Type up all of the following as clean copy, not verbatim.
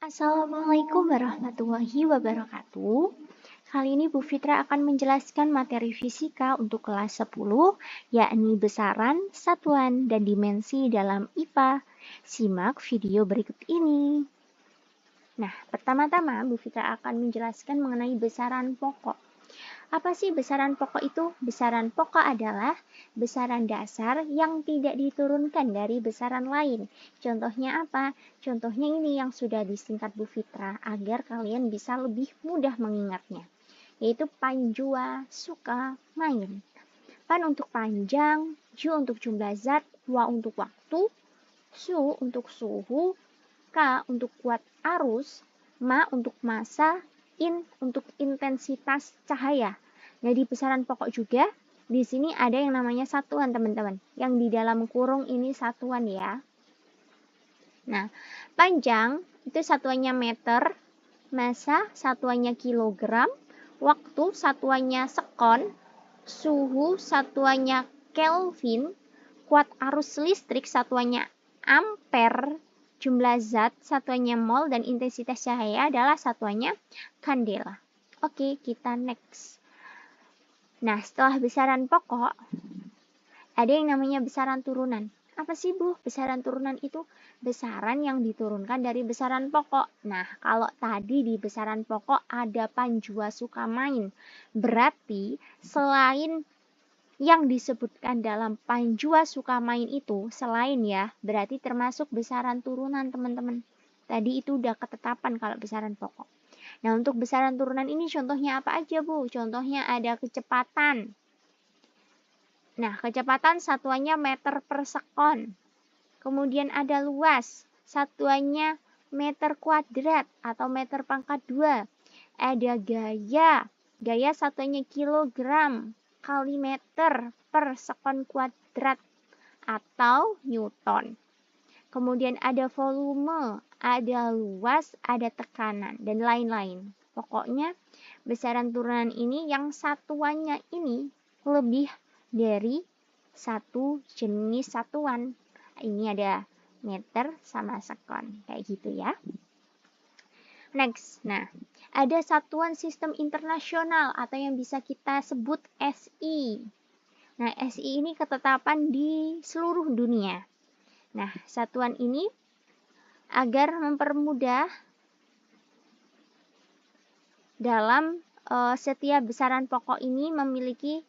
Assalamualaikum warahmatullahi wabarakatuh. Kali ini Bu Fitra akan menjelaskan materi fisika untuk kelas 10, yakni besaran, satuan, dan dimensi dalam IPA. Simak video berikut ini. Nah, pertama-tama Bu Fitra akan menjelaskan mengenai besaran pokok. Apa sih besaran pokok itu? Besaran pokok adalah besaran dasar yang tidak diturunkan dari besaran lain. Contohnya apa? Contohnya ini yang sudah disingkat Bu Fitra agar kalian bisa lebih mudah mengingatnya. Yaitu panjua, suka, main. Pan untuk panjang, ju untuk jumlah zat, wa untuk waktu, su untuk suhu, k untuk kuat arus, ma untuk massa, in untuk intensitas cahaya. Nah, di besaran pokok juga, di sini ada yang namanya satuan, teman-teman. Yang di dalam kurung ini satuan ya. Nah, panjang itu satuannya meter, massa satuannya kilogram, waktu satuannya sekon, suhu satuannya Kelvin, kuat arus listrik satuannya ampere, jumlah zat satuannya mol, dan intensitas cahaya adalah satuannya kandela. Oke, kita next. Nah, setelah besaran pokok, ada yang namanya besaran turunan. Apa sih, Bu? Besaran turunan itu besaran yang diturunkan dari besaran pokok. Nah, kalau tadi di besaran pokok ada panjua suka main. Berarti selain yang disebutkan dalam panjua suka main itu, selain ya, berarti termasuk besaran turunan, teman-teman. Tadi itu udah ketetapan kalau besaran pokok. Nah, untuk besaran turunan ini contohnya apa aja, Bu? Contohnya ada kecepatan. Nah, kecepatan satuannya meter per sekon. Kemudian ada luas, satuannya meter kuadrat atau meter pangkat 2. Ada gaya, gaya satuannya kilogram kali meter per sekon kuadrat atau newton. Kemudian ada volume, ada luas, ada tekanan, dan lain-lain. Pokoknya besaran turunan ini yang satuannya ini lebih dari satu jenis satuan. Ini ada meter sama sekon, kayak gitu ya. Next, nah ada satuan sistem internasional atau yang bisa kita sebut SI. Nah, SI ini ketetapan di seluruh dunia. Nah, satuan ini agar mempermudah dalam setiap besaran pokok ini memiliki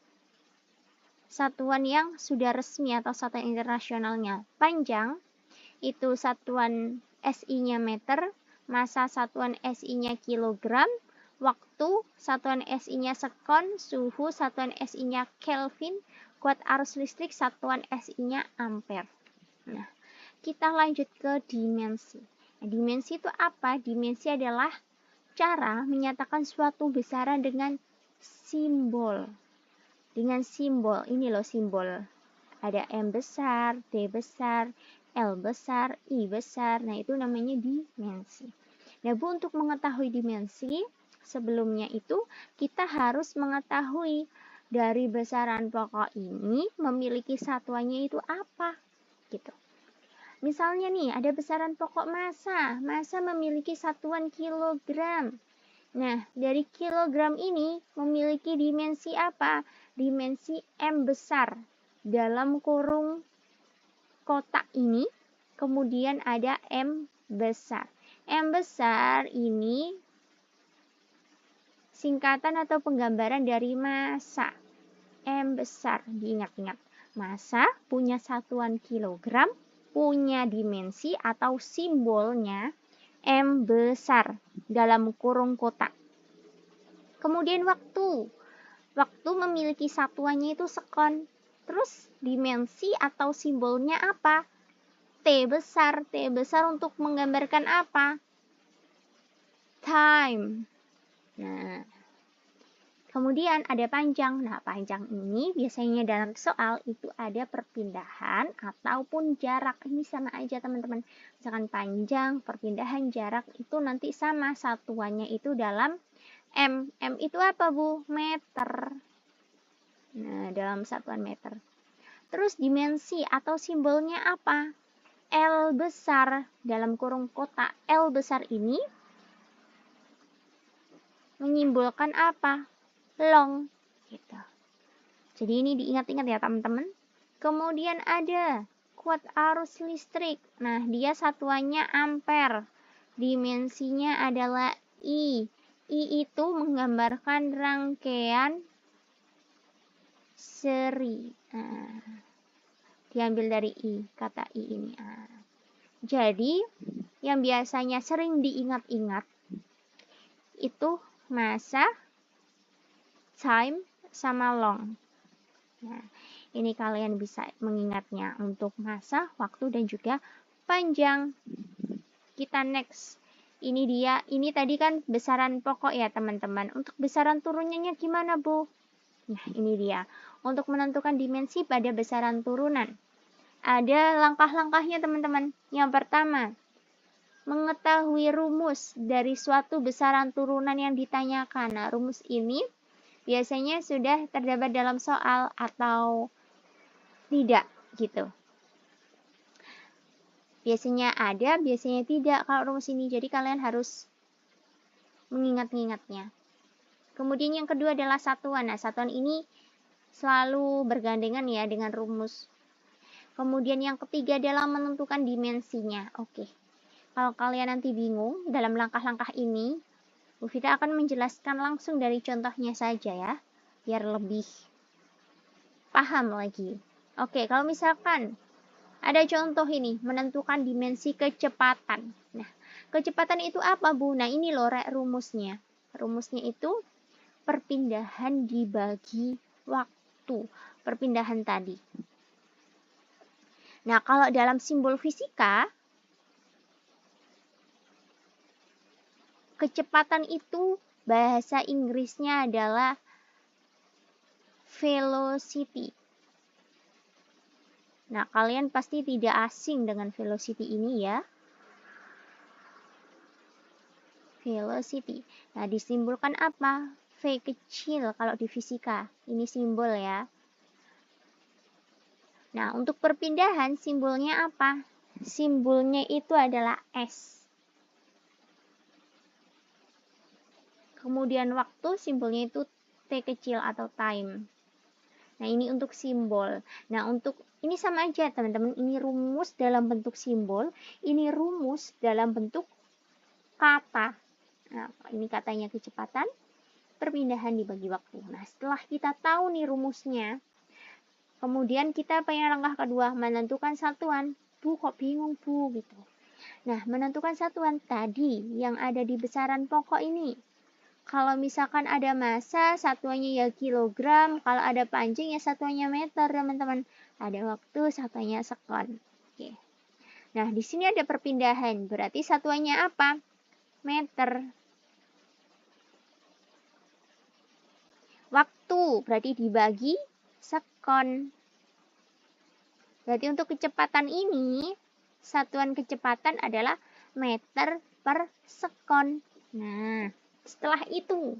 satuan yang sudah resmi atau satuan internasionalnya. Panjang itu satuan SI-nya meter, massa satuan SI-nya kilogram, waktu satuan SI-nya sekon, suhu satuan SI-nya Kelvin, kuat arus listrik satuan SI-nya ampere. Nah, kita lanjut ke dimensi. Nah, dimensi itu apa? Dimensi adalah cara menyatakan suatu besaran dengan simbol. Dengan simbol, ini loh simbol. Ada M besar, D besar, L besar, I besar. Nah, itu namanya dimensi. Nah, Bu, untuk mengetahui dimensi, sebelumnya itu kita harus mengetahui dari besaran pokok ini memiliki satuannya itu apa, gitu. Misalnya nih, ada besaran pokok massa. Massa memiliki satuan kilogram. Nah, dari kilogram ini memiliki dimensi apa? Dimensi M besar. Dalam kurung kotak ini, kemudian ada M besar. M besar ini singkatan atau penggambaran dari massa. M besar, diingat-ingat. Massa punya satuan kilogram, punya dimensi atau simbolnya M besar dalam kurung kotak. Kemudian waktu. Waktu memiliki satuannya itu sekon. Terus dimensi atau simbolnya apa? T besar. T besar untuk menggambarkan apa? Time. Nah, kemudian ada panjang. Nah, panjang ini biasanya dalam soal itu ada perpindahan ataupun jarak. Ini sama aja, teman-teman. Misalkan panjang, perpindahan, jarak itu nanti sama. Satuannya itu dalam M. M itu apa, Bu? Meter. Nah, dalam satuan meter. Terus dimensi atau simbolnya apa? L besar dalam kurung kotak L besar ini menyimbolkan apa? Long. Gitu. Jadi ini diingat-ingat ya teman-teman. Kemudian ada kuat arus listrik. Nah, dia satuannya ampere. Dimensinya adalah I. I itu menggambarkan rangkaian seri. Nah, diambil dari I, kata I ini. Nah, jadi, yang biasanya sering diingat-ingat itu massa, time, sama long. Nah, ini kalian bisa mengingatnya untuk massa, waktu, dan juga panjang. Kita next. Ini dia, ini tadi kan besaran pokok ya teman-teman. Untuk besaran turunannya gimana, Bu? Nah, ini dia. Untuk menentukan dimensi pada besaran turunan. Ada langkah-langkahnya teman-teman. Yang pertama, mengetahui rumus dari suatu besaran turunan yang ditanyakan. Nah, rumus ini biasanya sudah terdapat dalam soal atau tidak gitu. Biasanya ada, biasanya tidak kalau rumus ini. Jadi kalian harus mengingat-ingatnya. Kemudian yang kedua adalah satuan. Nah, satuan ini selalu bergandengan ya dengan rumus. Kemudian yang ketiga adalah menentukan dimensinya. Oke. Kalau kalian nanti bingung dalam langkah-langkah ini, Bu Fitra akan menjelaskan langsung dari contohnya saja ya, biar lebih paham lagi. Oke, kalau misalkan ada contoh ini, menentukan dimensi kecepatan. Nah, kecepatan itu apa, Bu? Nah, ini loh rumusnya. Rumusnya itu perpindahan dibagi waktu. Perpindahan tadi. Nah, kalau dalam simbol fisika, kecepatan itu bahasa Inggrisnya adalah velocity. Nah, kalian pasti tidak asing dengan velocity ini ya. Velocity. Nah, disimbolkan apa? V kecil kalau di fisika. Ini simbol ya. Nah, untuk perpindahan simbolnya apa? Simbolnya itu adalah S. Kemudian waktu simbolnya itu T kecil atau time. Nah, ini untuk simbol. Nah, untuk ini sama aja teman-teman. Ini rumus dalam bentuk simbol. Ini rumus dalam bentuk kata. Nah, ini katanya kecepatan, perpindahan dibagi waktu. Nah, setelah kita tahu nih rumusnya, kemudian kita pengen langkah kedua, menentukan satuan. Bu, kok bingung, Bu? Gitu. Nah, menentukan satuan tadi yang ada di besaran pokok ini. Kalau misalkan ada massa, satuannya ya kilogram. Kalau ada panjang, ya satuannya meter, teman-teman. Ada waktu, satuannya sekon. Oke. Nah, di sini ada perpindahan. Berarti satuannya apa? Meter. Waktu, berarti dibagi sekon. Berarti untuk kecepatan ini, satuan kecepatan adalah meter per sekon. Nah, setelah itu,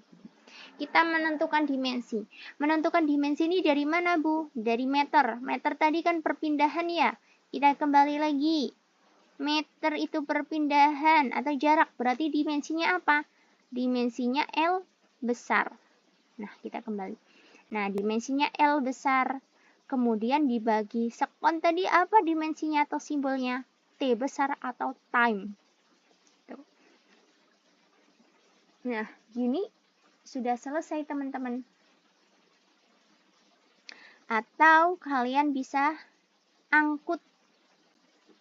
kita menentukan dimensi. Menentukan dimensi ini dari mana, Bu? Dari meter. Meter tadi kan perpindahan ya. Kita kembali lagi. Meter itu perpindahan atau jarak. Berarti dimensinya apa? Dimensinya L besar. Nah, kita kembali. Nah, dimensinya L besar. Kemudian dibagi sekon tadi apa dimensinya atau simbolnya? T besar atau time. Tuh. Nah, gini sudah selesai teman-teman. Atau kalian bisa angkut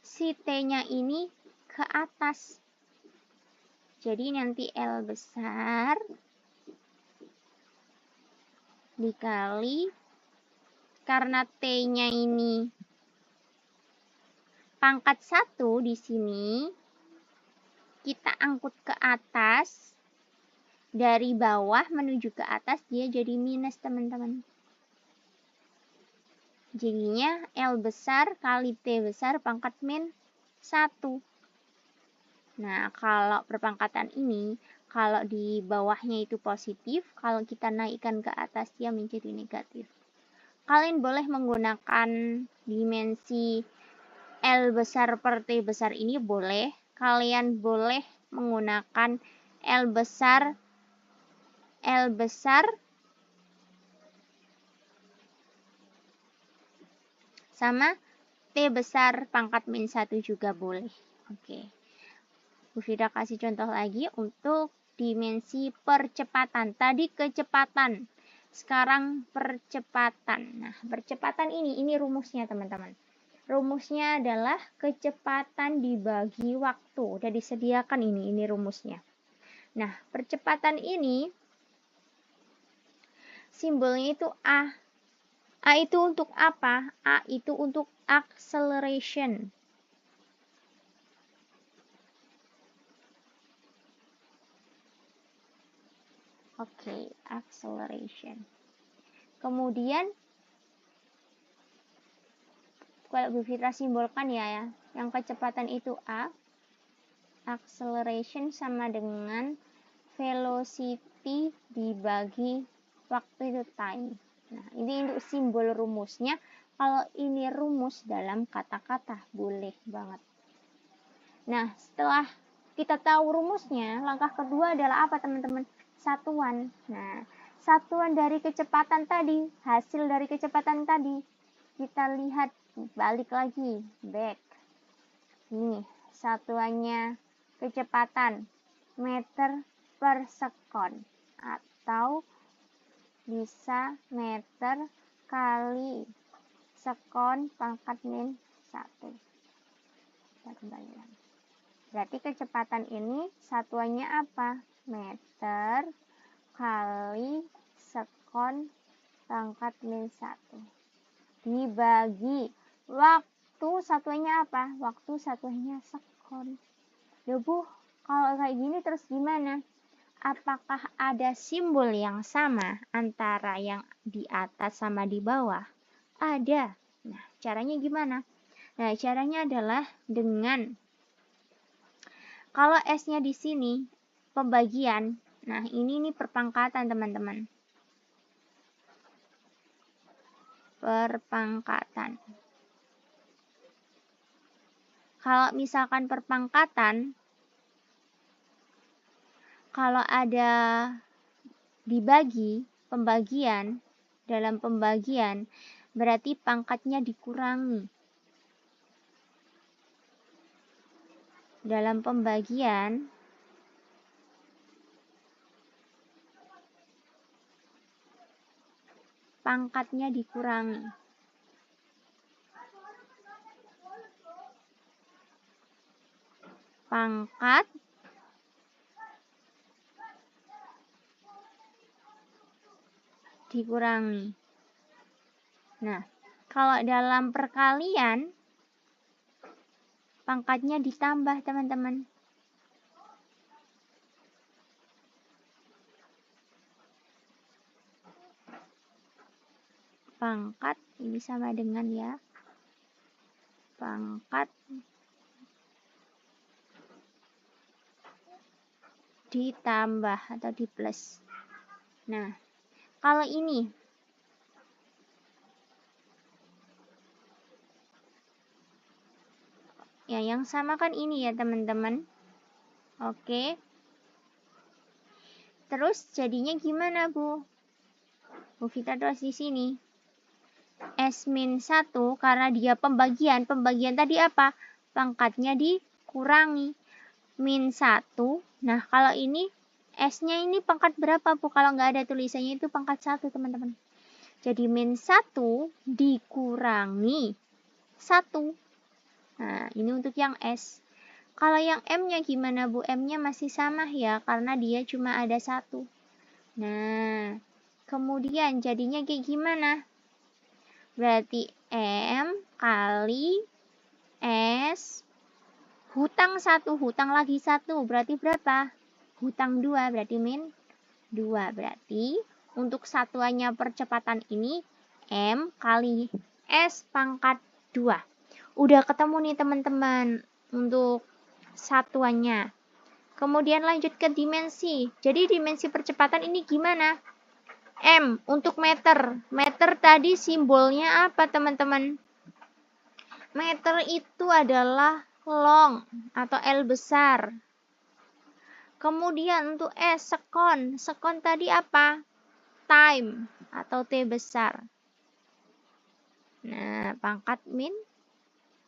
si T-nya ini ke atas. Jadi nanti L besar dikali, karena T-nya ini pangkat 1 di sini, kita angkut ke atas, dari bawah menuju ke atas dia jadi minus teman-teman. Jadinya L besar kali T besar pangkat min 1. Nah, kalau perpangkatan ini, kalau di bawahnya itu positif, kalau kita naikkan ke atas dia menjadi negatif. Kalian boleh menggunakan dimensi L besar per T besar ini boleh. Kalian boleh menggunakan L besar sama T besar pangkat min 1 juga boleh. Oke. Bu Fida kasih contoh lagi untuk dimensi percepatan. Tadi kecepatan, sekarang percepatan. Nah, percepatan ini rumusnya teman-teman. Rumusnya adalah kecepatan dibagi waktu. Udah disediakan ini rumusnya. Nah, percepatan ini simbolnya itu A. A itu untuk apa? A itu untuk acceleration. Oke, acceleration. Kemudian kalau Bu Fitra simbolkan ya, yang kecepatan itu A, acceleration sama dengan velocity dibagi waktu itu time. Nah, ini untuk simbol rumusnya. Kalau ini rumus dalam kata-kata, boleh banget. Nah, setelah kita tahu rumusnya, langkah kedua adalah apa teman-teman? Satuan. Nah, satuan dari kecepatan tadi, hasil dari kecepatan tadi, kita lihat, balik lagi, back. Nih, satuannya kecepatan, meter per sekon. Atau bisa meter kali sekon pangkat min 1. Kita kembali lagi. Berarti kecepatan ini satuannya apa? Meter kali sekon pangkat min 1. Dibagi waktu satuannya apa? Waktu satuannya sekon. Ya Bu, kalau kayak gini terus gimana? Apakah ada simbol yang sama antara yang di atas sama di bawah? Ada. Nah, caranya gimana? Nah, caranya adalah dengan kalau S-nya di sini pembagian. Nah, ini perpangkatan, teman-teman. Perpangkatan. Kalau misalkan perpangkatan, kalau ada dibagi, pembagian, dalam pembagian, berarti pangkatnya dikurangi. Dalam pembagian, pangkatnya dikurangi. Pangkat dikurangi. Nah, kalau dalam perkalian, pangkatnya ditambah, teman-teman. Pangkat ini sama dengan ya. Pangkat ditambah atau di plus. Nah, kalau ini ya yang sama kan ini ya, teman-teman. Oke. Terus jadinya gimana, Bu? Bu Fitra tulis di sini. S-1 karena dia pembagian. Pembagian tadi apa? Pangkatnya dikurangi. Min 1. Nah, kalau ini S-nya ini pangkat berapa, Bu? Kalau nggak ada tulisannya itu pangkat 1, teman-teman. Jadi min 1 dikurangi 1. Nah, ini untuk yang S. Kalau yang M-nya gimana, Bu? M-nya masih sama ya, karena dia cuma ada 1. Nah, kemudian jadinya kayak gimana? Berarti M kali S, hutang 1, hutang lagi 1, berarti berapa? Hutang 2, berarti min 2. Berarti untuk satuannya percepatan ini M kali S pangkat 2. Udah ketemu nih teman-teman untuk satuannya. Kemudian lanjut ke dimensi. Jadi dimensi percepatan ini gimana? M untuk meter. Meter tadi simbolnya apa, teman-teman? Meter itu adalah long atau L besar. Kemudian untuk S, sekon. Sekon tadi apa? Time atau T besar. Nah, pangkat min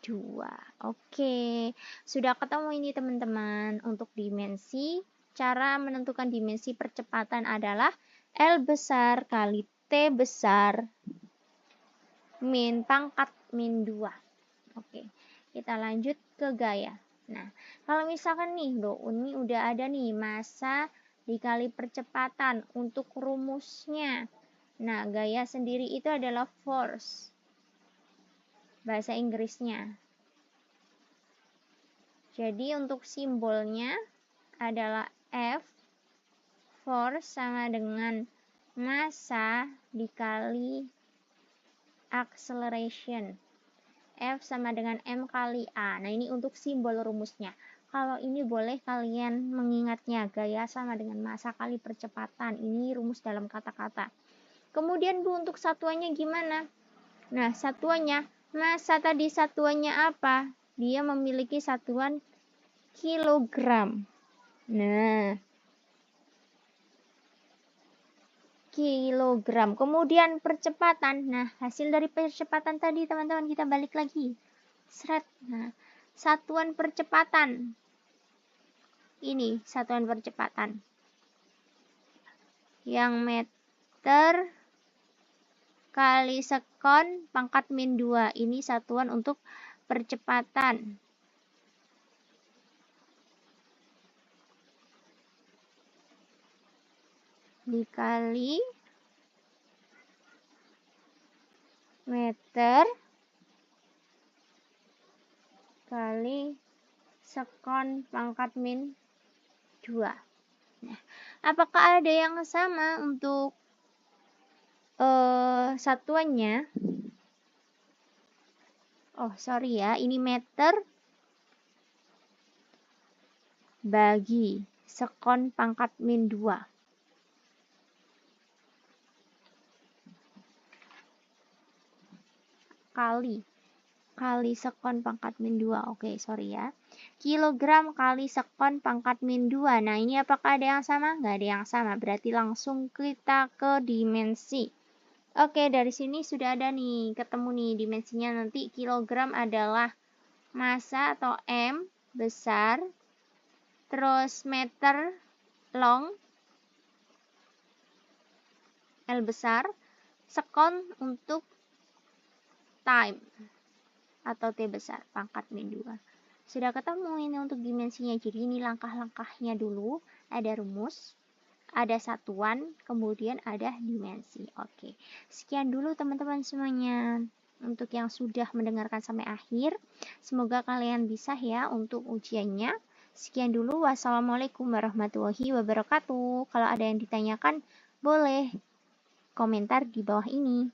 2. Oke, sudah ketemu ini teman-teman. Untuk dimensi, cara menentukan dimensi percepatan adalah L besar kali T besar min pangkat min 2. Oke, kita lanjut ke gaya. Nah, kalau misalkan nih, ini udah ada nih massa dikali percepatan untuk rumusnya. Nah, gaya sendiri itu adalah force. Bahasa Inggrisnya. Jadi untuk simbolnya adalah F, force sama dengan massa dikali acceleration. F sama dengan M kali A. Nah, ini untuk simbol rumusnya. Kalau ini boleh kalian mengingatnya, gaya sama dengan massa kali percepatan. Ini rumus dalam kata-kata. Kemudian Bu, untuk satuannya gimana? Nah, satuannya, massa tadi satuannya apa? Dia memiliki satuan kilogram. Nah, kilogram. Kemudian percepatan. Nah, hasil dari percepatan tadi teman-teman kita balik lagi. Seret. Nah, satuan percepatan. Ini satuan percepatan. Yang meter kali sekon pangkat min 2. Ini satuan untuk percepatan. Dikali meter kali sekon pangkat min 2. Nah, apakah ada yang sama untuk satuannya? Oh, sorry ya, ini meter bagi sekon pangkat min 2. Kali sekon pangkat min 2. Oke, sorry ya. Kilogram kali sekon pangkat min 2. Nah, ini apakah ada yang sama? Nggak ada yang sama. Berarti langsung kita ke dimensi. Oke, dari sini sudah ada nih. Ketemu nih dimensinya nanti. Kilogram adalah massa atau M besar. Terus meter long. L besar. Sekon untuk time atau T besar, pangkat min 2. Sudah ketemu ini untuk dimensinya. Jadi ini langkah-langkahnya dulu. Ada rumus, ada satuan, kemudian ada dimensi. Oke, sekian dulu teman-teman semuanya. Untuk yang sudah mendengarkan sampai akhir, semoga kalian bisa ya untuk ujiannya. Sekian dulu. Wassalamualaikum warahmatullahi wabarakatuh. Kalau ada yang ditanyakan, boleh komentar di bawah ini.